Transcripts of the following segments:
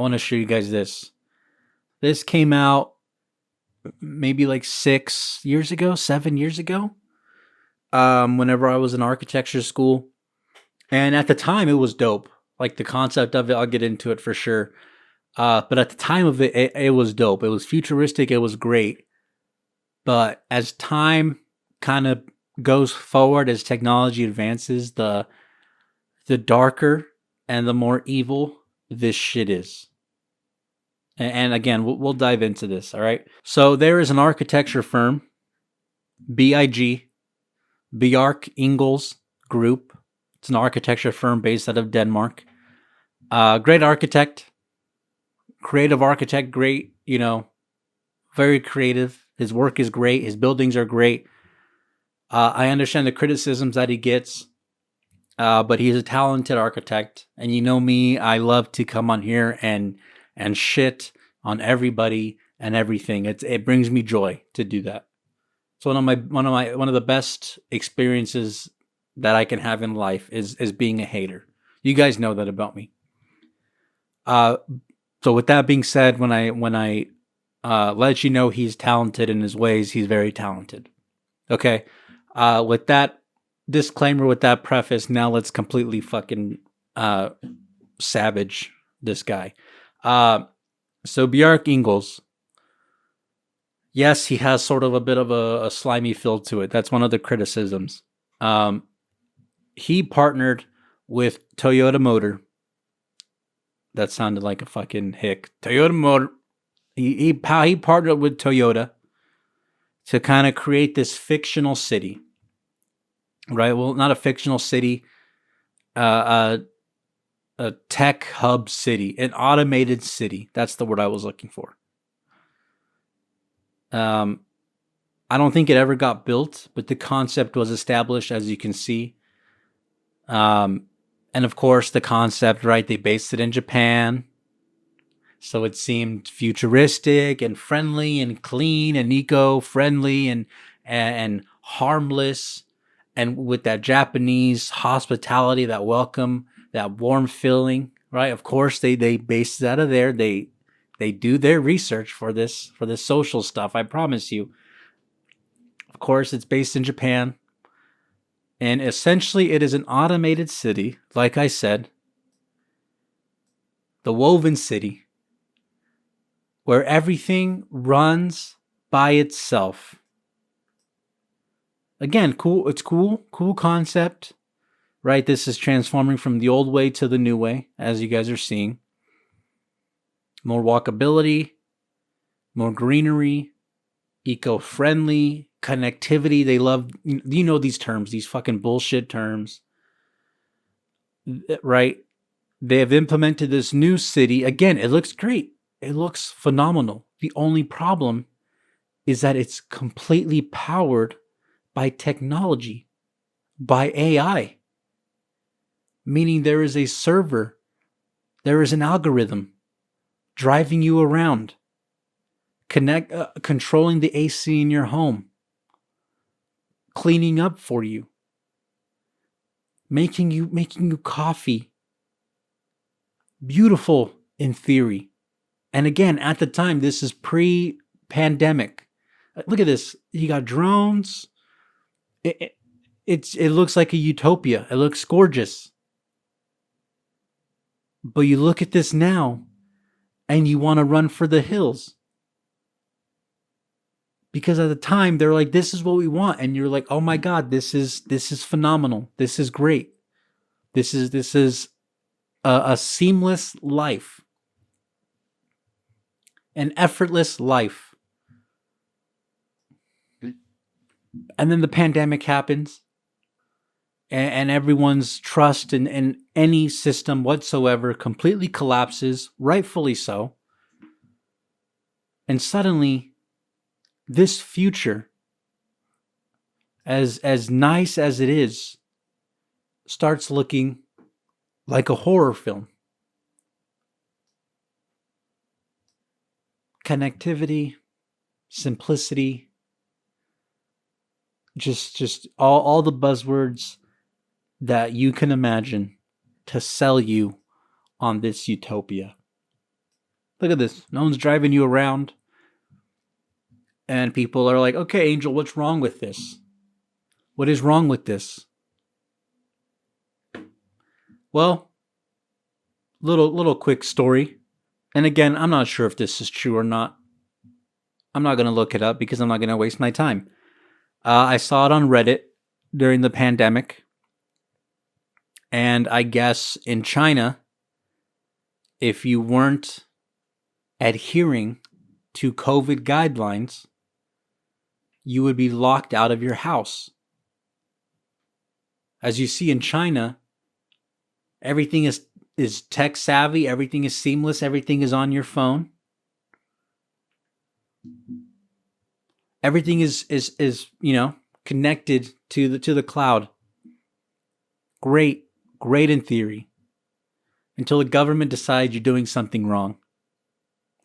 want to show you guys this. This came out maybe like 6 years ago, 7 years ago. Whenever I was in architecture school, and at the time it was dope. Like the concept of it, I'll get into it for sure. But at the time of it, it was dope. It was futuristic. It was great. But as time kind of goes forward, as technology advances, the darker and the more evil this shit is. And again, we'll dive into this. All right. So there is an architecture firm, BIG, Bjarke Ingels Group. It's an architecture firm based out of Denmark. Great architect, creative architect, great, very creative. His work is great. His buildings are great. I understand the criticisms that he gets, but he's a talented architect. And you know me, I love to come on here and shit on everybody and everything. It brings me joy to do that. It's one of the best experiences that I can have in life is being a hater. You guys know that about me. So with that being said, when I let you know he's talented in his ways, he's very talented. Okay. With that disclaimer, with that preface, now let's completely fucking savage this guy. So Bjarke Ingels, yes, he has sort of a bit of a slimy feel to it. That's one of the criticisms. He partnered with Toyota Motor. That sounded like a fucking hick. Toyota Motor. He partnered with Toyota to kind of create this fictional city, right? Well, not a fictional city, a tech hub city, an automated city. That's the word I was looking for. I don't think it ever got built, but the concept was established, as you can see. And of course, the concept, right? They based it in Japan. So it seemed futuristic and friendly and clean and eco-friendly and harmless. And with that Japanese hospitality, that welcome, that warm feeling, right? Of course, they based it out of there. They do their research for this social stuff. I promise you. Of course, it's based in Japan. And essentially, it is an automated city, like I said, the woven city, where everything runs by itself. Again, cool. It's cool concept, right? This is transforming from the old way to the new way, as you guys are seeing. More walkability, more greenery, eco-friendly, connectivity. They love, these terms, these fucking bullshit terms, right? They have implemented this new city. Again, it looks great. It looks phenomenal. The only problem is that it's completely powered by technology, by AI, meaning there is a server, there is an algorithm driving you around, controlling the AC in your home, cleaning up for you, making you coffee. Beautiful in theory. And again, at the time, this is pre-pandemic. Look at this. You got drones. It looks like a utopia. It looks gorgeous. But you look at this now and you want to run for the hills. Because at the time they're like, this is what we want. And you're like, oh my God, this is phenomenal. This is great. This is a seamless life. An effortless life. And then the pandemic happens. And everyone's trust in any system whatsoever completely collapses, rightfully so. And suddenly, this future, as nice as it is, starts looking like a horror film. Connectivity, simplicity, just all the buzzwords that you can imagine to sell you on this utopia. Look at this. No one's driving you around. And people are like, okay, Angel, what's wrong with this? What is wrong with this? Well, little quick story. And again, I'm not sure if this is true or not. I'm not going to look it up because I'm not going to waste my time. I saw it on Reddit during the pandemic. And I guess in China, if you weren't adhering to COVID guidelines, you would be locked out of your house. As you see in China, everything is tech savvy, everything is seamless, everything is on your phone. Everything is connected to the cloud. Great in theory. Until the government decides you're doing something wrong.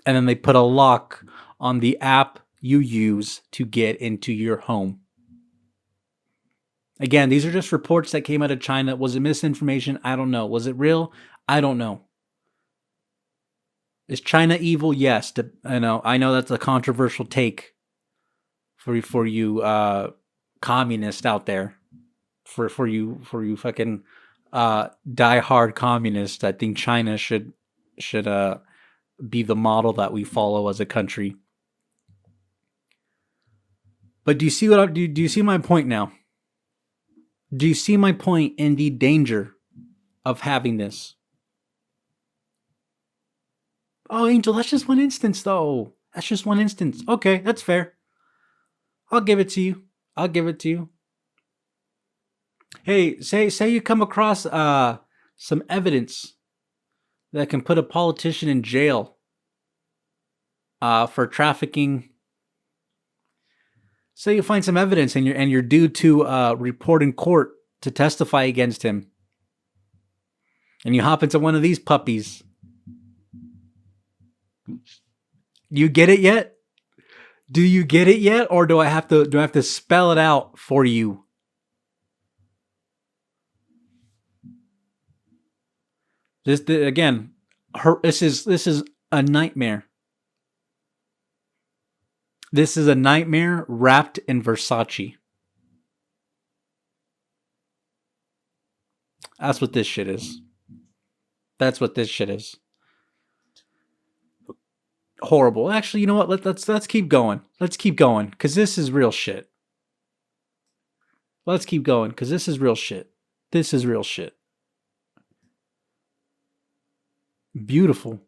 And then they put a lock on the app you use to get into your home. Again, these are just reports that came out of China. Was it misinformation? I don't know. Was it real? I don't know. Is China evil? Yes. I know that's a controversial take for you communists out there. For you fucking die-hard communists. I think China should be the model that we follow as a country. But do you see do you see my point now? Do you see my point in the danger of having this? Oh, Angel, that's just one instance, though. That's just one instance. Okay, that's fair. I'll give it to you. Hey, say you come across some evidence that can put a politician in jail for trafficking. Say you find some evidence and you're due to report in court to testify against him, and you hop into one of these puppies. You get it yet? Do you get it yet, or do I have to spell it out for you? This is a nightmare. This is a nightmare wrapped in Versace. That's what this shit is. Horrible. Actually, you know what? Let's keep going. Because this is real shit. Let's keep going, because this is real shit. Beautiful.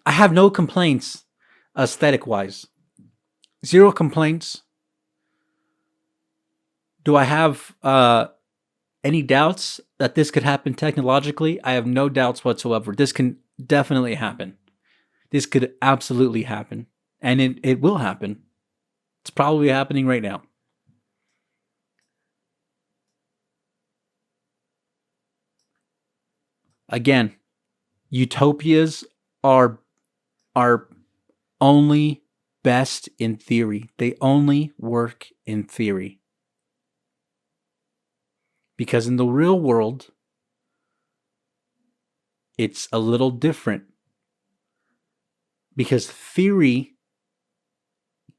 I have no complaints aesthetic-wise. Zero complaints. Do I have any doubts that this could happen technologically? I have no doubts whatsoever. This can definitely happen. This could absolutely happen. And it will happen. It's probably happening right now. Again, utopias are only best in theory. They only work in theory. Because in the real world, it's a little different. Because theory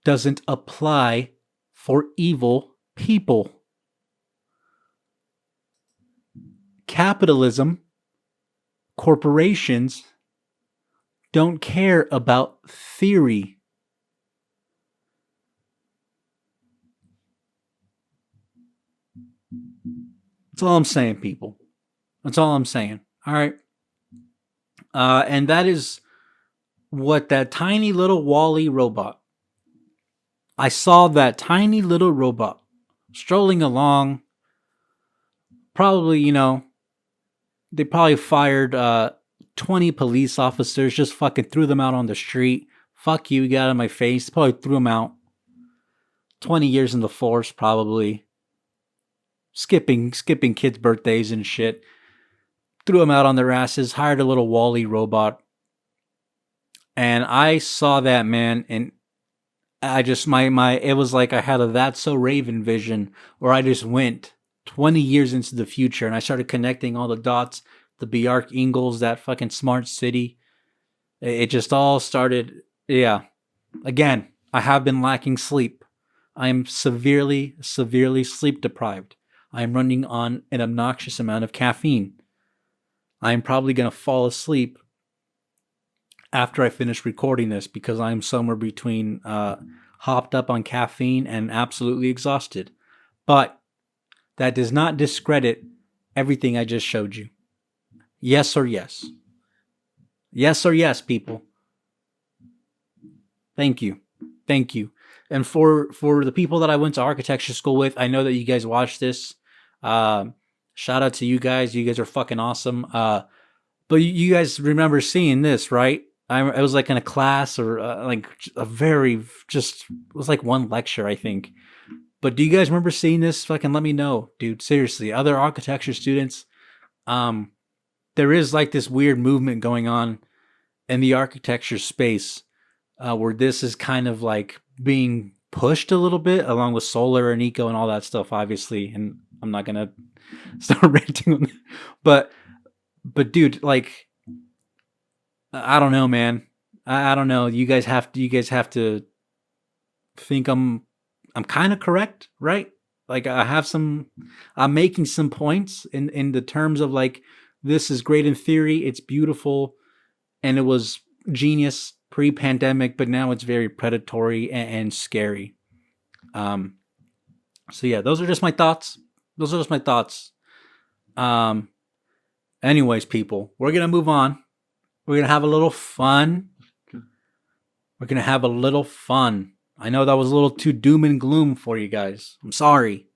doesn't apply for evil people. Capitalism, corporations don't care about theory. That's all I'm saying, people. That's all I'm saying. All right. And that is what that tiny little Wall-E robot. I saw that tiny little robot strolling along. Probably, they probably fired 20 police officers, just fucking threw them out on the street. Fuck you, get out of my face. Probably threw them out. 20 years in the force, probably. Skipping kids' birthdays and shit. Threw them out on their asses. Hired a little Wall-E robot. And I saw that, man, and I just, it was like I had a That's So Raven vision, where I just went 20 years into the future and I started connecting all the dots the Bjark Ingles, that fucking smart city. It just all started. Yeah. Again, I have been lacking sleep. I am severely, severely sleep deprived. I am running on an obnoxious amount of caffeine. I am probably going to fall asleep after I finish recording this because I'm somewhere between hopped up on caffeine and absolutely exhausted. But that does not discredit everything I just showed you. Yes or yes? Yes or yes, people? Thank you. Thank you. And for the people that I went to architecture school with, I know that you guys watched this. Shout out to you guys. You guys are fucking awesome. But you guys remember seeing this, right? I was like in a class or like a very just it was like one lecture, I think. But do you guys remember seeing this? Fucking let me know, dude. Seriously, other architecture students. There is like this weird movement going on in the architecture space where this is kind of like being pushed a little bit along with solar and eco and all that stuff, obviously. And I'm not gonna start ranting on that. But dude, like I don't know, man. I don't know. You guys have to think I'm kind of correct, right? Like I'm making some points in the terms of like this is great in theory, it's beautiful, and it was genius pre-pandemic, but now it's very predatory and scary. So yeah, those are just my thoughts. Anyways, people, we're gonna move on. We're gonna have a little fun. I know that was a little too doom and gloom for you guys. I'm sorry.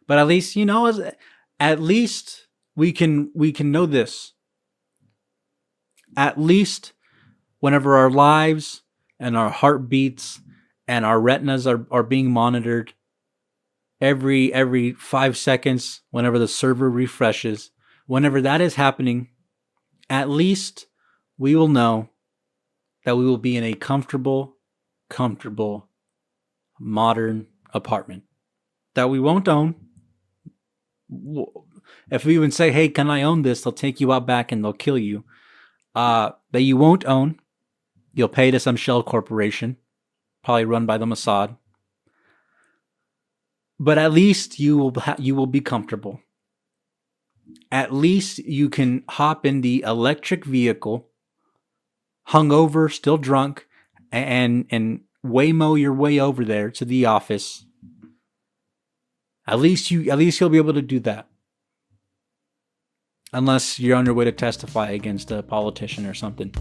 But at least at least we can know this. At least whenever our lives and our heartbeats and our retinas are being monitored every 5 seconds, whenever the server refreshes, whenever that is happening, at least we will know that we will be in a comfortable, modern apartment that we won't own. If we even say, hey, can I own this? They'll take you out back and they'll kill you. That you won't own. You'll pay to some shell corporation, probably run by the Mossad. But at least you will be comfortable. At least you can hop in the electric vehicle, hungover, still drunk, and Waymo your way over there to the office. At least you'll be able to do that. Unless you're on your way to testify against a politician or something.